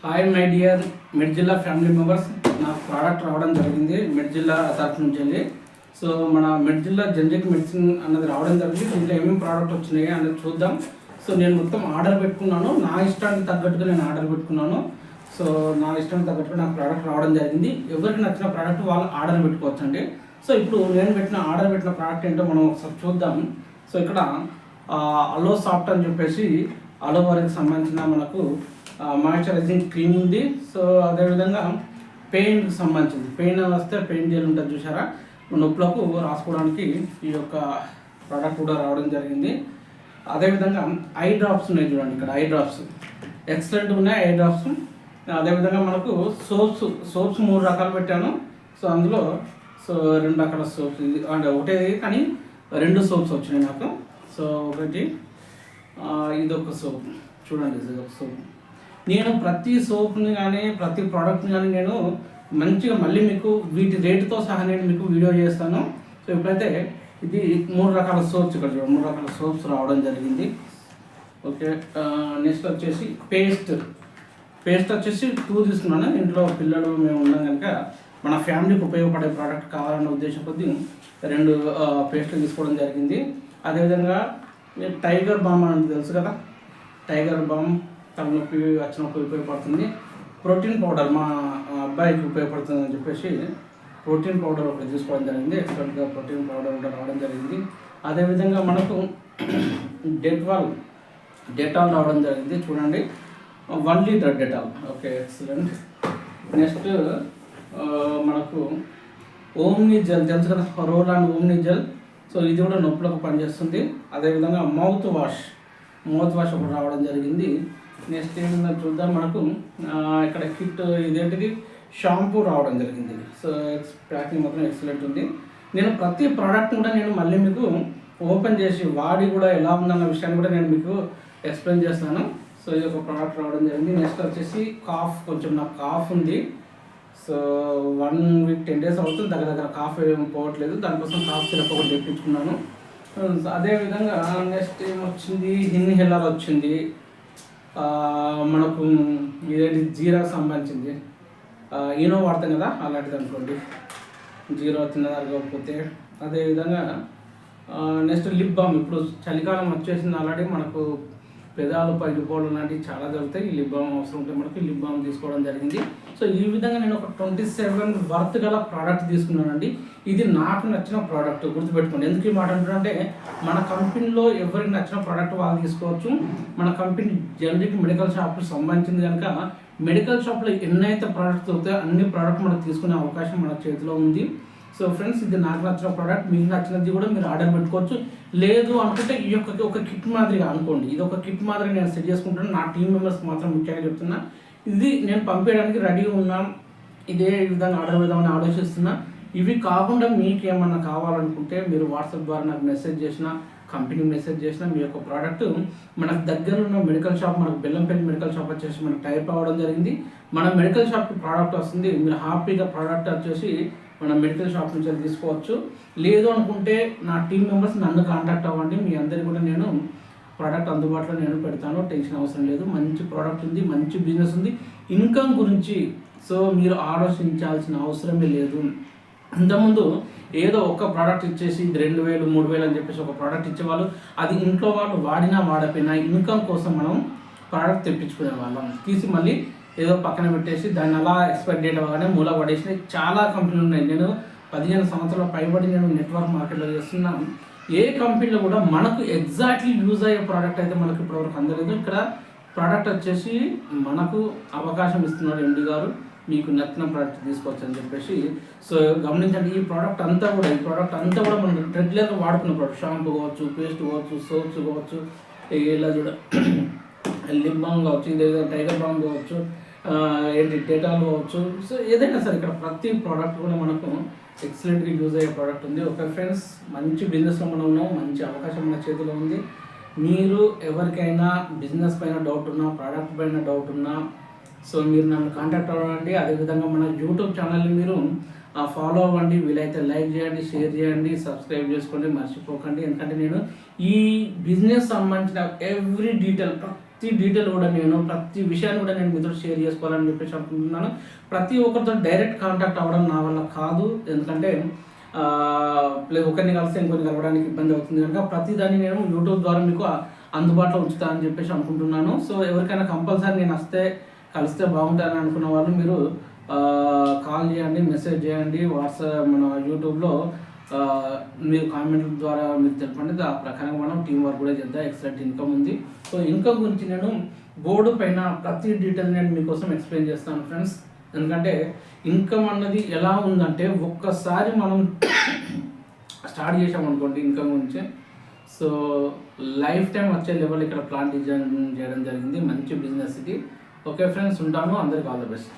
Hi my dear మిడ్జిల్లా family members. నాకు product రావడం జరిగింది మిడ్జిల్లా తరఫు నుంచి వెళ్ళి. సో మన మిడ్జిల్లా జనరిక్ మెడిసిన్ అన్నది రావడం జరిగింది. దీంట్లో ఏమేమి ప్రోడక్ట్ వచ్చినాయి అనేది చూద్దాం. సో నేను మొత్తం ఆర్డర్ పెట్టుకున్నాను, నా ఇష్టానికి తగ్గట్టుగా నేను ఆర్డర్ పెట్టుకున్నాను. సో నా ఇష్టానికి తగ్గట్టుగా నాకు ప్రోడక్ట్ రావడం జరిగింది. ఎవరికి నచ్చిన ప్రోడక్ట్ వాళ్ళు ఆర్డర్ పెట్టుకోవచ్చు అండి. సో ఇప్పుడు నేను ఆర్డర్ పెట్టిన ప్రోడక్ట్ ఏంటో మనం ఒకసారి చూద్దాం. సో ఇక్కడ అలో సాఫ్ట్ అని చెప్పేసి అలోవెరాకి సంబంధించిన మనకు మాయిశ్చరైజింగ్ క్రీమ్ ఉంది. సో అదేవిధంగా పెయిన్కి సంబంధించింది, పెయిన్ వస్తే పెయిన్ జెల్ ఉంటుంది చూసారా, నొప్పులకు రాసుకోవడానికి ఈ యొక్క ప్రోడక్ట్ కూడా రావడం జరిగింది. అదేవిధంగా ఐ డ్రాప్స్ ఉన్నాయి చూడండి, ఇక్కడ ఐ డ్రాప్స్ ఎక్సలెంట్ ఉన్నాయి ఐ డ్రాప్స్. అదేవిధంగా మనకు సోప్స్ 3 రకాలు పెట్టాను. సో అందులో 2 రకాల సోప్స్, ఇది అంటే ఒకటే కానీ 2 సోప్స్ వచ్చినాయి నాకు. సో ఒకటి ఇదొక సోప్ చూడండి, ఇదొక సోప్. నేను ప్రతి సోప్ని కానీ ప్రతి ప్రోడక్ట్ని కానీ నేను మంచిగా మళ్ళీ మీకు వీటి రేటుతో సహా నేను మీకు వీడియో చేస్తాను. సో ఇప్పుడైతే ఇది 3 రకాల సోప్స్, ఇక్కడ చూడండి 3 రకాల సోప్స్ రావడం జరిగింది. ఓకే, నెక్స్ట్ వచ్చేసి పేస్ట్ వచ్చేసి 2 తీసుకున్నాను. ఇంట్లో పిల్లలు మేము ఉన్నాం కనుక మన ఫ్యామిలీకి ఉపయోగపడే ప్రోడక్ట్ కావాలన్న ఉద్దేశం కొద్దీ 2 పేస్ట్లు తీసుకోవడం జరిగింది. అదేవిధంగా టైగర్ బామ్ అని తెలుసు కదా, టైగర్ బామ్ తలనొప్పి వచ్చినప్పుడు ఉపయోగపడుతుంది. ప్రోటీన్ పౌడర్ మా అబ్బాయికి ఉపయోగపడుతుంది అని చెప్పేసి ప్రోటీన్ పౌడర్ ఒకటి తీసుకోవడం జరిగింది. ఎక్స్పర్ట్గా ప్రోటీన్ పౌడర్ కూడా రావడం జరిగింది. అదేవిధంగా మనకు డెటాల్ రావడం జరిగింది చూడండి, 1 litre Dettol. Okay, excellent. Next మనకు ఓమ్ని జెల్ తెలుసు కదా, roll and Omni gel. So ఇది కూడా నొప్పులకు పనిచేస్తుంది. అదేవిధంగా మౌత్ వాష్ ఒకటి రావడం జరిగింది. నెక్స్ట్ ఏమైనా చూద్దాం, మనకు ఇక్కడ కిట్ ఇదేంటిది షాంపూ రావడం జరిగింది. సో ప్యాకింగ్ మాత్రం ఎక్సలెంట్ ఉంది. నేను ప్రతి ప్రోడక్ట్ కూడా నేను మళ్ళీ మీకు ఓపెన్ చేసి వాడి కూడా ఎలా ఉందన్న విషయాన్ని కూడా నేను మీకు ఎక్స్ప్లెయిన్ చేస్తాను. సో ఇది ఒక ప్రోడక్ట్ రావడం జరిగింది. నెక్స్ట్ వచ్చేసి కొంచెం నాకు కాఫ్ ఉంది. సో 1 వీక్ 10 days అవుతుంది, దగ్గర కాఫ్ ఏం పోవట్లేదు. దానికోసం కాఫ్ సిరప్ ఒకటి తెప్పించుకున్నాను. అదేవిధంగా నెక్స్ట్ ఏమొచ్చింది, ఇన్హేలర్ వచ్చింది. మనకు ఇదేంటి జీరాకు సంబంధించింది, ఈనో వాడతాం కదా అలాంటిది అనుకోండి, జీరో తిన్నదాకపోతే. అదేవిధంగా నెక్స్ట్ లిప్ బామ్, ఇప్పుడు చలికాలం వచ్చేసింది ఆల్రెడీ, మనకు పెదాలు పగిలిపోవడం లాంటివి చాలా జరుగుతాయి. ఈ లిప్ బామ్ అవసరం ఉంటే మనకి లిప్ బామ్ తీసుకోవడం జరిగింది. సో ఈ విధంగా నేను ఒక 27 వర్త్ గల ప్రోడక్ట్ తీసుకున్నానండి. ఇది నాకు నచ్చిన ప్రోడక్ట్, గుర్తుపెట్టుకోండి. ఎందుకు ఈ మాట అంటే మన కంపెనీలో ఎవరికి నచ్చిన ప్రోడక్ట్ వాళ్ళు తీసుకోవచ్చు. మన కంపెనీ జనరిక్ మెడికల్ షాప్కి సంబంధించింది కనుక మెడికల్ షాప్లో ఎన్నైతే ప్రోడక్ట్స్ దొరుకుతాయో అన్ని ప్రోడక్ట్ మనకు తీసుకునే అవకాశం మన చేతిలో ఉంది. సో ఫ్రెండ్స్, ఇది నాకు నచ్చిన ప్రోడక్ట్, మీకు నచ్చినది కూడా మీరు ఆర్డర్ పెట్టుకోవచ్చు. లేదు అనుకుంటే ఈ యొక్క ఒక కిట్ మాదిరిగా అనుకోండి, ఇది ఒక కిట్ మాదిరిగా నేను సెట్ చేసుకుంటాను. నా టీం మెంబర్స్ మాత్రం ముఖ్యంగా చెప్తున్నా, ఇది నేను పంపించడానికి రెడీగా ఉన్నాం, ఇదే విధంగా ఆర్డర్ పెడదామని ఆలోచిస్తున్నా. ఇవి కాకుండా మీకు ఏమన్నా కావాలనుకుంటే మీరు వాట్సాప్ ద్వారా నాకు మెసేజ్ చేసిన, కంపెనీ మెసేజ్ చేసిన, మీ యొక్క ప్రోడక్ట్ మనకు దగ్గర ఉన్న మెడికల్ షాప్, మనకు బెల్లంపల్లి మెడికల్ షాప్ వచ్చేసి మనకు టైప్ అవ్వడం జరిగింది. మన మెడికల్ షాప్కి ప్రోడక్ట్ వస్తుంది, మీరు హ్యాపీగా ప్రోడక్ట్ వచ్చేసి మన మెడికల్ షాప్ నుంచి తీసుకోవచ్చు. లేదు అనుకుంటే నా టీం మెంబర్స్ నన్ను కాంటాక్ట్ అవ్వండి, మీ అందరికీ కూడా నేను ప్రోడక్ట్ అందుబాటులో నేను పెడతాను, టెన్షన్ అవసరం లేదు. మంచి ప్రోడక్ట్ ఉంది, మంచి బిజినెస్ ఉంది. ఇన్కమ్ గురించి సో మీరు ఆలోచించాల్సిన అవసరమే లేదు. ఇంతకుముందు ఏదో ఒక ప్రోడక్ట్ ఇచ్చేసి 2000 3000 అని చెప్పేసి ఒక ప్రోడక్ట్ ఇచ్చేవాళ్ళు, అది ఇంట్లో వాళ్ళు వాడినా వాడపోయినా ఇన్కమ్ కోసం మనం ప్రోడక్ట్ తెప్పించుకునే వాళ్ళం, తీసి మళ్ళీ ఏదో పక్కన పెట్టేసి దాన్ని అలా ఎక్స్పైర్ డేట్ అవ్వగానే మూల పడేసినాయి చాలా కంపెనీలు ఉన్నాయి. నేను 15 సంవత్సరాల పైబడి నేను నెట్వర్క్ మార్కెట్లో చేస్తున్నాను. ఏ కంపెనీలో కూడా మనకు ఎగ్జాక్ట్లీ యూజ్ అయ్యే ప్రోడక్ట్ అయితే మనకు ఇప్పటివరకు అందలేదు. ఇక్కడ ప్రోడక్ట్ వచ్చేసి మనకు అవకాశం ఇస్తున్నాడు ఎండి గారు, మీకు నచ్చిన ప్రోడక్ట్ తీసుకోవచ్చు అని చెప్పేసి. సో గమనించండి, ఈ ప్రోడక్ట్ అంతా కూడా మనం రెగ్యులర్గా వాడుకున్న ప్రోడక్ట్, షాంపూ కావచ్చు, పేస్ట్ కావచ్చు, సోప్స్ కావచ్చు, ఇలా చూడ లిప్ బామ్ కావచ్చు, ఇదేదో టైగర్ బామ్ కావచ్చు, డెటాల్ కావచ్చు. సో ఏదైనా సరే ఇక్కడ ప్రతి ప్రోడక్ట్ కూడా మనకు ఎక్సలెంట్గా యూజ్ అయ్యే ప్రోడక్ట్ ఉంది. ఓకే ఫ్రెండ్స్, మంచి బిజినెస్లో మనం ఉన్నాం, మంచి అవకాశం మన చేతిలో ఉంది. మీరు ఎవరికైనా బిజినెస్ పైన డౌట్ ఉన్నా, ప్రోడక్ట్ పైన డౌట్ ఉన్నా, సో మీరు నన్ను కాంటాక్ట్ అవ్వండి. అదేవిధంగా మన యూట్యూబ్ ఛానల్ని మీరు ఫాలో అవ్వండి, వీలైతే లైక్ చేయండి, షేర్ చేయండి, సబ్స్క్రైబ్ చేసుకోండి, మర్చిపోకండి. ఎందుకంటే నేను ఈ బిజినెస్ సంబంధించిన ఎవ్రీ డీటెయిల్ ప్రతి డీటెయిల్ కూడా ప్రతి విషయాన్ని కూడా నేను మీతో షేర్ చేసుకోవాలని చెప్పేసి అనుకుంటున్నాను. ప్రతి ఒక్కరితో డైరెక్ట్ కాంటాక్ట్ అవ్వడం నా వల్ల కాదు, ఎందుకంటే ఒకరిని కలిస్తే ఇంకొన్ని కలవడానికి ఇబ్బంది అవుతుంది కనుక ప్రతిదాన్ని నేను యూట్యూబ్ ద్వారా మీకు అందుబాటులో ఉంచుతా అని చెప్పేసి అనుకుంటున్నాను. సో ఎవరికైనా కంపల్సరీ నేను కలిస్తే బాగుంటానని అనుకున్న వాళ్ళు మీరు కాల్ చేయండి, మెసేజ్ చేయండి, వాట్సాప్ మన యూట్యూబ్లో మీరు కామెంట్ ద్వారా మీరు తెలపండి. ఆ ప్రకారంగా మనం టీం వర్క్ కూడా చేద్దాం. ఎక్సలెంట్ ఇన్కమ్ ఉంది. సో ఇన్కమ్ గురించి నేను బోర్డు పైన ప్రతి డీటెయిల్ నేను మీకోసం ఎక్స్ప్లెయిన్ చేస్తాను ఫ్రెండ్స్. ఎందుకంటే ఇన్కమ్ అన్నది ఎలా ఉందంటే ఒక్కసారి మనం స్టార్ట్ చేసామనుకోండి ఇన్కమ్ గురించి, సో లైఫ్ టైం వచ్చే లెవెల్ ఇక్కడ ప్లాన్ డిజైన్ చేయడం జరిగింది. మంచి బిజినెస్ ఇది. ఓకే ఫ్రెండ్స్, ఉంటాను. అందరికీ ఆల్ ద బెస్ట్.